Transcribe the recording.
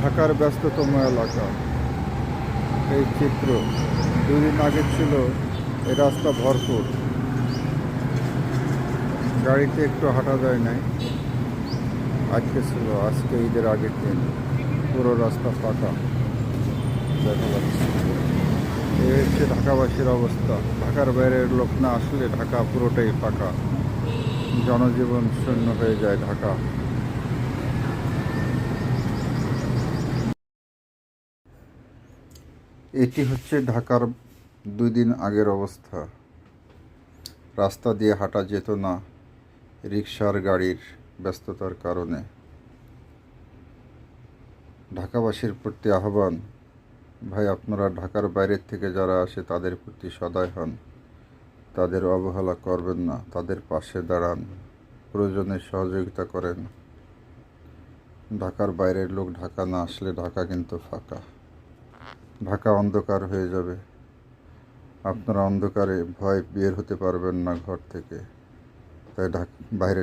ঢাকার ব্যস্ততম এলাকা। এই চিত্র 2 দিন আগে ছিল এই রাস্তা ভরপুর, গাড়িতে একটু হাঁটা যায় নাই। আজকে ঈদের আগের দিন পুরো রাস্তা ফাঁকা দেখা যাচ্ছে। এই হচ্ছে ঢাকাবাসীর অবস্থা। ঢাকার বাইরের লোক না আসলে ঢাকা পুরোটাই ফাঁকা, জনজীবন শূন্য হয়ে যায় ঢাকা। এটি হচ্ছে ঢাকার 2 দিন আগের অবস্থা। রাস্তা দিয়ে হাঁটা যেত না রিকশার গাড়ির ব্যস্ততার কারণে। ঢাকাবাসীর প্রতি আহ্বান, ভাই আপনারা ঢাকার বাইরের থেকে যারা আসে তাদের প্রতি সদয় হন, তাদের অবহেলা করবেন না, তাদের পাশে দাঁড়ান, প্রয়োজনে সহযোগিতা করেন। ঢাকার বাইরের লোক ঢাকা না আসলে ঢাকা কিন্তু ফাঁকা, ঢাকা অন্ধকার হয়ে যাবে। আপনারা অন্ধকারে ভয় বের হতে পারবেন না ঘর থেকে, তাই বাইরে